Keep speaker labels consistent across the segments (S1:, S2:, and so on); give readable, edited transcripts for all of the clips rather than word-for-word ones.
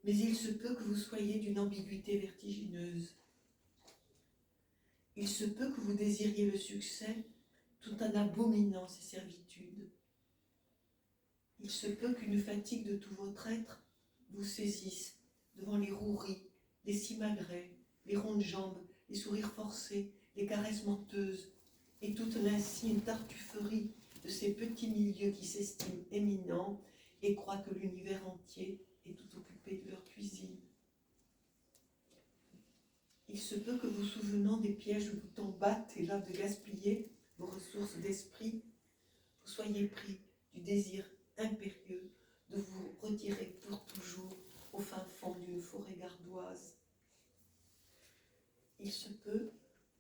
S1: Mais il se peut que vous soyez d'une ambiguïté vertigineuse. Il se peut que vous désiriez le succès tout en abominant ses servitudes. Il se peut qu'une fatigue de tout votre être vous saisisse devant les roueries, les simagrées, les rondes jambes, les sourires forcés, les caresses menteuses, et toute l'insigne tartufferie de ces petits milieux qui s'estiment éminents et croient que l'univers entier est tout occupé de leur cuisine. Il se peut que vous souvenant des pièges où vous tombates et là de gaspiller vos ressources d'esprit, vous soyez pris du désir impérieux de vous retirer pour toujours au fin fond d'une forêt gardoise. Il se peut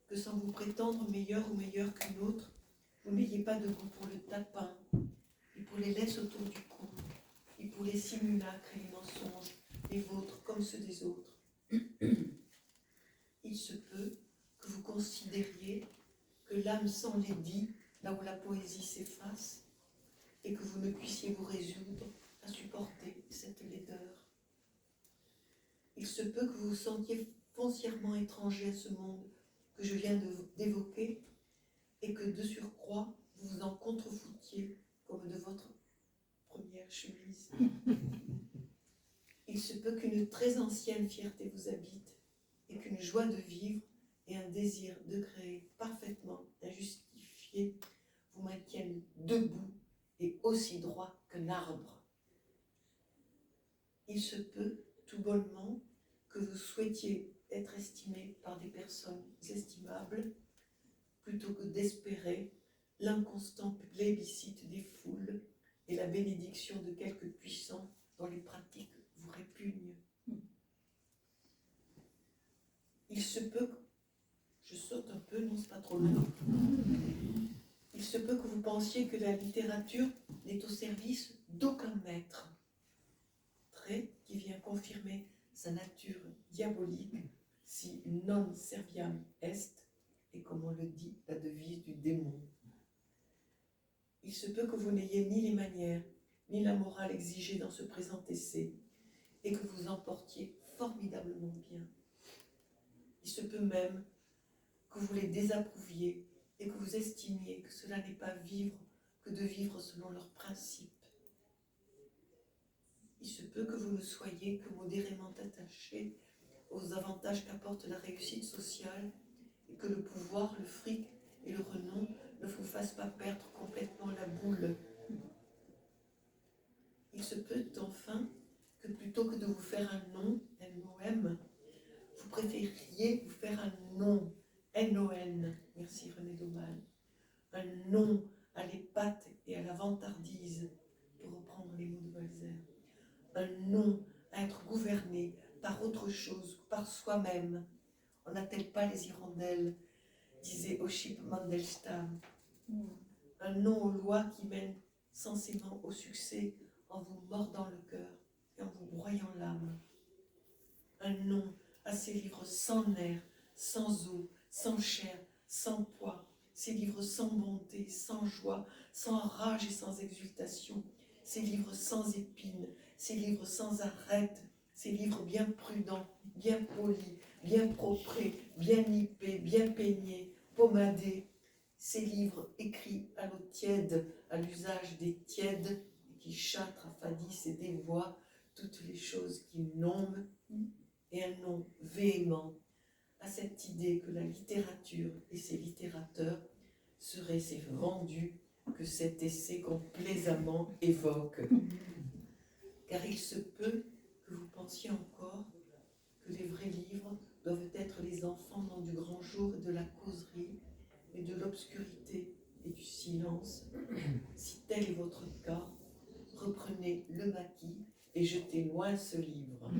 S1: que sans vous prétendre meilleur ou meilleur qu'une autre, vous n'ayez pas de goût pour le tapin, et pour les laisses autour du cou, et pour les simulacres et les mensonges, les vôtres comme ceux des autres. Il se peut que vous considériez que l'âme s'enlaidit là où la poésie s'efface, et que vous ne puissiez vous résoudre à supporter cette laideur. Il se peut que vous vous sentiez foncièrement étranger à ce monde que je viens d'évoquer, et que de surcroît, vous vous en contrefoutiez comme de votre première chemise. Il se peut qu'une très ancienne fierté vous habite, et qu'une joie de vivre et un désir de créer parfaitement injustifié vous maintiennent debout et aussi droit qu'un arbre. Il se peut, tout bonnement, que vous souhaitiez être estimé par des personnes estimables, plutôt que d'espérer l'inconstant plébiscite des foules et la bénédiction de quelques puissants dont les pratiques vous répugnent. Il se peut que... Je saute un peu, non, c'est pas trop long. Il se peut que vous pensiez que la littérature n'est au service d'aucun maître. Trait qui vient confirmer sa nature diabolique, si non serviam est, et comme on le dit, la devise du démon. Il se peut que vous n'ayez ni les manières, ni la morale exigée dans ce présent essai, et que vous en portiez formidablement bien. Il se peut même que vous les désapprouviez et que vous estimiez que cela n'est pas vivre que de vivre selon leurs principes. Il se peut que vous ne soyez que modérément attaché aux avantages qu'apporte la réussite sociale et que le pouvoir, le fric et le renom ne vous fassent pas perdre complètement la boule. Il se peut enfin que plutôt que de vous faire un nom, N-O-M, vous préfériez vous faire un nom, N-O-N, merci René Daumal, un nom à l'épate et à la vantardise, pour reprendre les mots de Balzac, un nom à être gouverné par autre chose, par soi-même. On n'attelle pas les hirondelles, disait Oship Mandelstam. Un nom aux lois qui mènent censément au succès en vous mordant le cœur et en vous broyant l'âme. Un nom à ces livres sans nerfs, sans eau, sans chair, sans poids, ces livres sans bonté, sans joie, sans rage et sans exultation, ces livres sans épines, ces livres sans arête, ces livres bien prudents, bien polis, bien proprés, bien nippés, bien peignés, pommadés, ces livres écrits à l'eau tiède, à l'usage des tièdes, et qui châtrent, affadissent et dévoient toutes les choses qui nombent, et un nom véhément à cette idée que la littérature et ses littérateurs seraient ces vendus que cet essai complaisamment évoque. Car il se peut que vous pensiez encore que les vrais livres doivent être les enfants non du grand jour et de la causerie, mais de l'obscurité et du silence. Si tel est votre cas, reprenez le maquis et jetez loin ce livre.